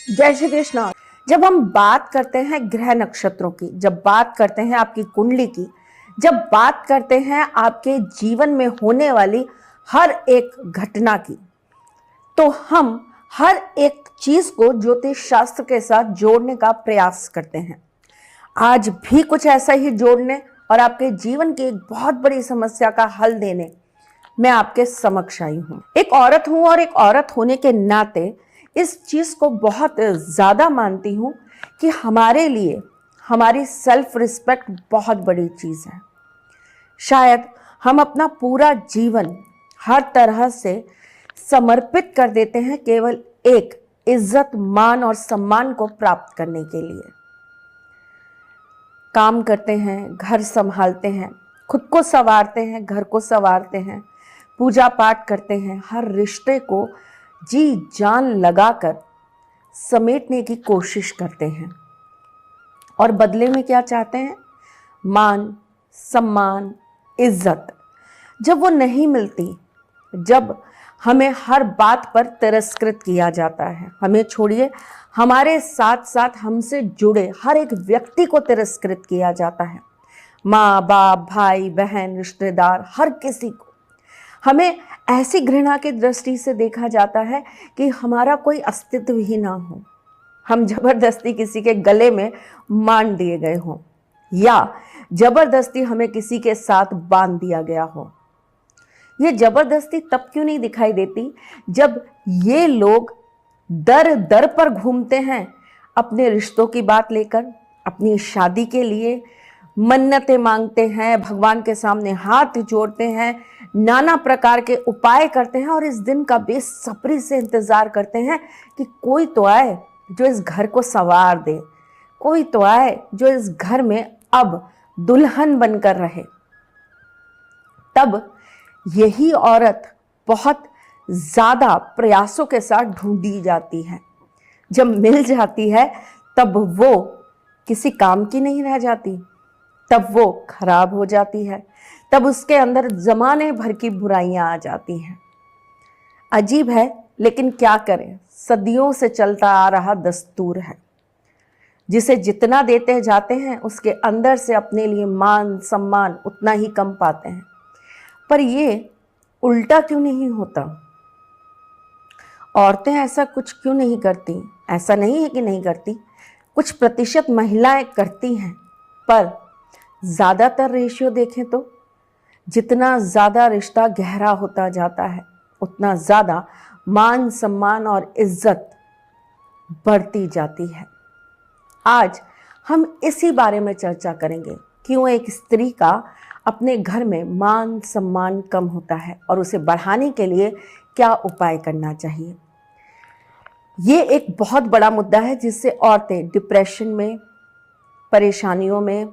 जय श्री कृष्ण। जब हम बात करते हैं ग्रह नक्षत्रों की, जब बात करते हैं आपकी कुंडली की, जब बात करते हैं आपके जीवन में होने वाली हर एक घटना की, तो हम हर एक चीज को ज्योतिष शास्त्र के साथ जोड़ने का प्रयास करते हैं। आज भी कुछ ऐसा ही जोड़ने और आपके जीवन की एक बहुत बड़ी समस्या का हल देने मैं आपके समक्ष आई हूं। एक औरत हूं और एक औरत होने के नाते इस चीज को बहुत ज्यादा मानती हूं कि हमारे लिए हमारी सेल्फ रिस्पेक्ट बहुत बड़ी चीज है। शायद हम अपना पूरा जीवन हर तरह से समर्पित कर देते हैं केवल एक इज्जत, मान और सम्मान को प्राप्त करने के लिए। काम करते हैं, घर संभालते हैं, खुद को संवारते हैं, घर को संवारते हैं, पूजा पाठ करते हैं, हर रिश्ते को जी जान लगाकर समेटने की कोशिश करते हैं और बदले में क्या चाहते हैं? मान, सम्मान, इज्जत। जब वो नहीं मिलती, जब हमें हर बात पर तिरस्कृत किया जाता है, हमें छोड़िए हमारे साथ साथ हमसे जुड़े हर एक व्यक्ति को तिरस्कृत किया जाता है, माँ बाप, भाई बहन, रिश्तेदार, हर किसी को हमें ऐसी घृणा की दृष्टि से देखा जाता है कि हमारा कोई अस्तित्व ही ना हो। हम जबरदस्ती किसी के गले में मान दिए गए हों या जबरदस्ती हमें किसी के साथ बांध दिया गया हो। ये जबरदस्ती तब क्यों नहीं दिखाई देती जब ये लोग दर दर पर घूमते हैं अपने रिश्तों की बात लेकर, अपनी शादी के लिए मन्नतें मांगते हैं, भगवान के सामने हाथ जोड़ते हैं, नाना प्रकार के उपाय करते हैं और इस दिन का बेसब्री से इंतजार करते हैं कि कोई तो आए जो इस घर को संवार दे, कोई तो आए जो इस घर में अब दुल्हन बनकर रहे। तब यही औरत बहुत ज्यादा प्रयासों के साथ ढूंढी जाती है। जब मिल जाती है तब वो किसी काम की नहीं रह जाती, तब वो खराब हो जाती है, तब उसके अंदर जमाने भर की बुराइयां आ जाती हैं। अजीब है, लेकिन क्या करें, सदियों से चलता आ रहा दस्तूर है। जिसे जितना देते जाते हैं उसके अंदर से अपने लिए मान सम्मान उतना ही कम पाते हैं। पर ये उल्टा क्यों नहीं होता? औरतें ऐसा कुछ क्यों नहीं करती? ऐसा नहीं है कि नहीं करती, कुछ प्रतिशत महिलाएं करती हैं, पर ज़्यादातर रेशियो देखें तो जितना ज़्यादा रिश्ता गहरा होता जाता है उतना ज़्यादा मान सम्मान और इज्जत बढ़ती जाती है। आज हम इसी बारे में चर्चा करेंगे, क्यों एक स्त्री का अपने घर में मान सम्मान कम होता है और उसे बढ़ाने के लिए क्या उपाय करना चाहिए। ये एक बहुत बड़ा मुद्दा है जिससे औरतें डिप्रेशन में, परेशानियों में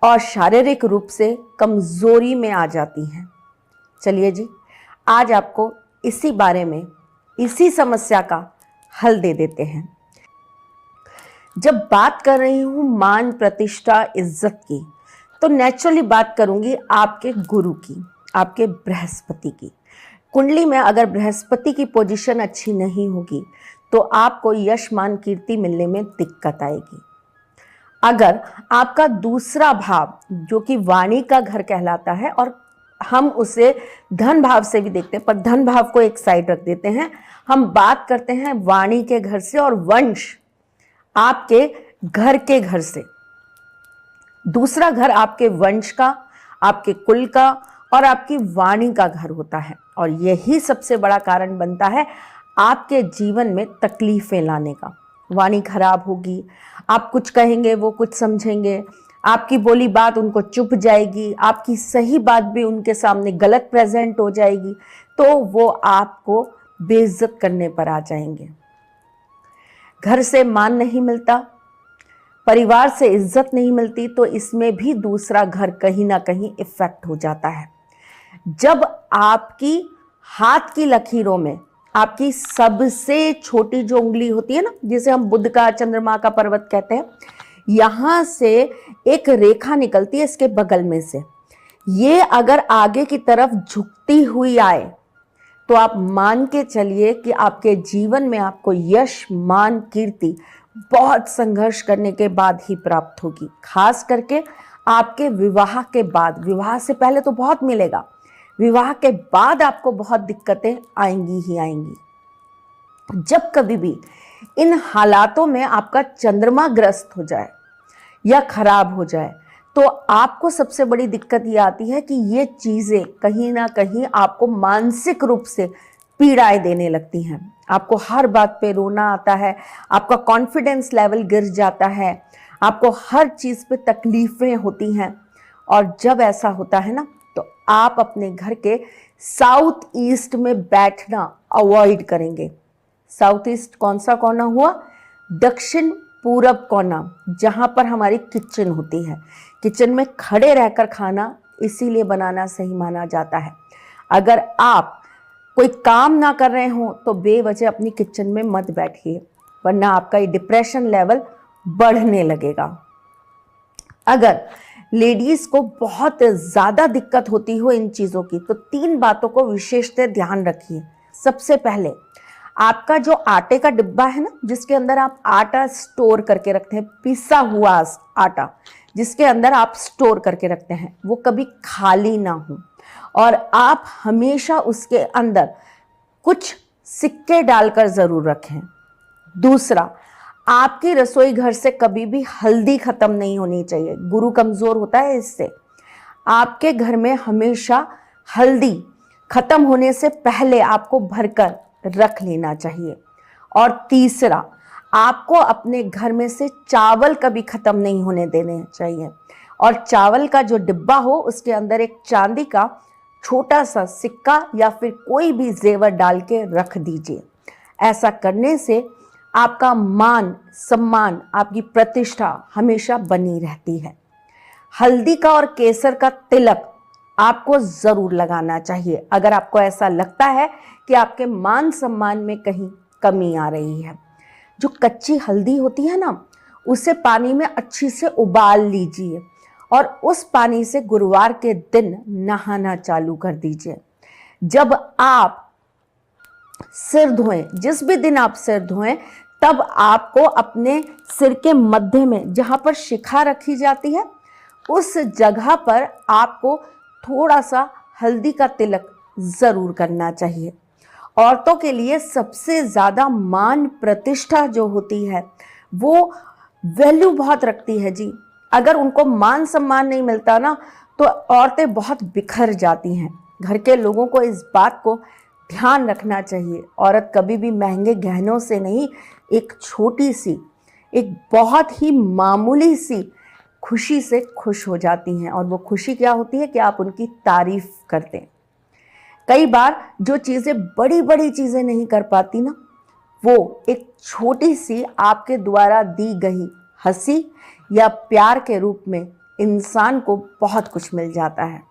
और शारीरिक रूप से कमजोरी में आ जाती हैं। चलिए जी, आज आपको इसी बारे में, इसी समस्या का हल दे देते हैं। जब बात कर रही हूं मान, प्रतिष्ठा, इज्जत की, तो नेचुरली बात करूंगी आपके गुरु की, आपके बृहस्पति की। कुंडली में अगर बृहस्पति की पोजीशन अच्छी नहीं होगी तो आपको यश, मान, कीर्ति मिलने में दिक्कत आएगी। अगर आपका दूसरा भाव, जो कि वाणी का घर कहलाता है, और हम उसे धन भाव से भी देखते हैं, पर धन भाव को एक साइड रख देते हैं, हम बात करते हैं वाणी के घर से और वंश आपके घर के घर से। दूसरा घर आपके वंश का, आपके कुल का और आपकी वाणी का घर होता है और यही सबसे बड़ा कारण बनता है आपके जीवन में तकलीफें लाने का। वाणी खराब होगी, आप कुछ कहेंगे वो कुछ समझेंगे, आपकी बोली बात उनको चुभ जाएगी, आपकी सही बात भी उनके सामने गलत प्रेजेंट हो जाएगी, तो वो आपको बेइज्जत करने पर आ जाएंगे। घर से मान नहीं मिलता, परिवार से इज्जत नहीं मिलती, तो इसमें भी दूसरा घर कहीं ना कहीं इफेक्ट हो जाता है। जब आपकी हाथ की लकीरों में आपकी सबसे छोटी जो उंगली होती है ना, जिसे हम बुध का, चंद्रमा का पर्वत कहते हैं, यहां से एक रेखा निकलती है इसके बगल में से, ये अगर आगे की तरफ झुकती हुई आए तो आप मान के चलिए कि आपके जीवन में आपको यश, मान, कीर्ति बहुत संघर्ष करने के बाद ही प्राप्त होगी। खास करके आपके विवाह के बाद। विवाह से पहले तो बहुत मिलेगा, विवाह के बाद आपको बहुत दिक्कतें आएंगी ही आएंगी। जब कभी भी इन हालातों में आपका चंद्रमा ग्रस्त हो जाए या खराब हो जाए तो आपको सबसे बड़ी दिक्कत ये आती है कि ये चीज़ें कहीं ना कहीं आपको मानसिक रूप से पीड़ाएं देने लगती हैं। आपको हर बात पे रोना आता है, आपका कॉन्फिडेंस लेवल गिर जाता है, आपको हर चीज़ पे तकलीफ़ें होती हैं। और जब ऐसा होता है ना तो आप अपने घर के साउथ ईस्ट में बैठना अवॉइड करेंगे। साउथ ईस्ट कौन सा कोना हुआ? दक्षिण पूरब कोना, जहाँ पर हमारी किचन होती है। किचन में खड़े रहकर खाना इसीलिए बनाना सही माना जाता है। अगर आप कोई काम ना कर रहे हो तो बेवजह अपनी किचन में मत बैठिए, वरना आपका ये डिप्रेशन लेवल बढ़ने लगेगा। अगर लेडीज़ को बहुत ज़्यादा दिक्कत होती हो इन चीज़ों की तो 3 बातों को विशेषतः ध्यान रखिए। सबसे पहले, आपका जो आटे का डिब्बा है ना, जिसके अंदर आप आटा स्टोर करके रखते हैं, पिसा हुआ आटा जिसके अंदर आप स्टोर करके रखते हैं, वो कभी खाली ना हो और आप हमेशा उसके अंदर कुछ सिक्के डालकर ज़रूर रखें। दूसरा, आपकी रसोई घर से कभी भी हल्दी ख़त्म नहीं होनी चाहिए, गुरु कमज़ोर होता है इससे। आपके घर में हमेशा हल्दी ख़त्म होने से पहले आपको भरकर रख लेना चाहिए। और तीसरा, आपको अपने घर में से चावल कभी ख़त्म नहीं होने देने चाहिए और चावल का जो डिब्बा हो उसके अंदर एक चांदी का छोटा सा सिक्का या फिर कोई भी जेवर डाल के रख दीजिए। ऐसा करने से आपका मान सम्मान, आपकी प्रतिष्ठा हमेशा बनी रहती है। हल्दी का और केसर का तिलक आपको ज़रूर लगाना चाहिए अगर आपको ऐसा लगता है कि आपके मान सम्मान में कहीं कमी आ रही है। जो कच्ची हल्दी होती है ना, उसे पानी में अच्छी से उबाल लीजिए और उस पानी से गुरुवार के दिन नहाना चालू कर दीजिए। जब आप सिर धोएं, जिस भी दिन आप सिर धोएं, तब आपको अपने सिर के मध्य में जहाँ पर शिखा रखी जाती है उस जगह पर आपको थोड़ा सा हल्दी का तिलक ज़रूर करना चाहिए। औरतों के लिए सबसे ज़्यादा मान प्रतिष्ठा जो होती है वो वैल्यू बहुत रखती है जी। अगर उनको मान सम्मान नहीं मिलता ना तो औरतें बहुत बिखर जाती हैं। घर के लोगों को इस बात को ध्यान रखना चाहिए। औरत कभी भी महंगे गहनों से नहीं, एक छोटी सी, एक बहुत ही मामूली सी खुशी से खुश हो जाती हैं। और वो खुशी क्या होती है कि आप उनकी तारीफ करते हैं। कई बार जो चीज़ें बड़ी बड़ी चीज़ें नहीं कर पाती ना, वो एक छोटी सी आपके द्वारा दी गई हंसी या प्यार के रूप में इंसान को बहुत कुछ मिल जाता है।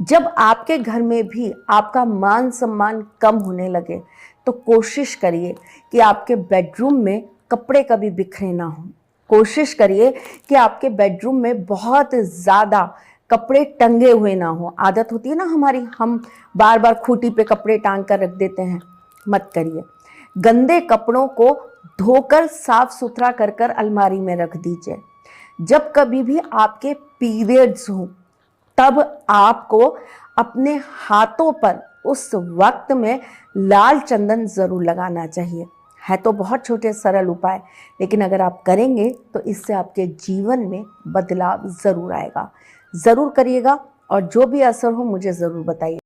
जब आपके घर में भी आपका मान सम्मान कम होने लगे तो कोशिश करिए कि आपके बेडरूम में कपड़े कभी बिखरे ना हों। कोशिश करिए कि आपके बेडरूम में बहुत ज़्यादा कपड़े टंगे हुए ना हो। आदत होती है ना हमारी, हम बार बार खूंटी पे कपड़े टांग कर रख देते हैं, मत करिए। गंदे कपड़ों को धोकर साफ सुथरा कर कर अलमारी में रख दीजिए। जब कभी भी आपके पीरियड्स हों तब आपको अपने हाथों पर उस वक्त में लाल चंदन ज़रूर लगाना चाहिए। है तो बहुत छोटे सरल उपाय, लेकिन अगर आप करेंगे तो इससे आपके जीवन में बदलाव ज़रूर आएगा। ज़रूर करिएगा और जो भी असर हो मुझे ज़रूर बताइए।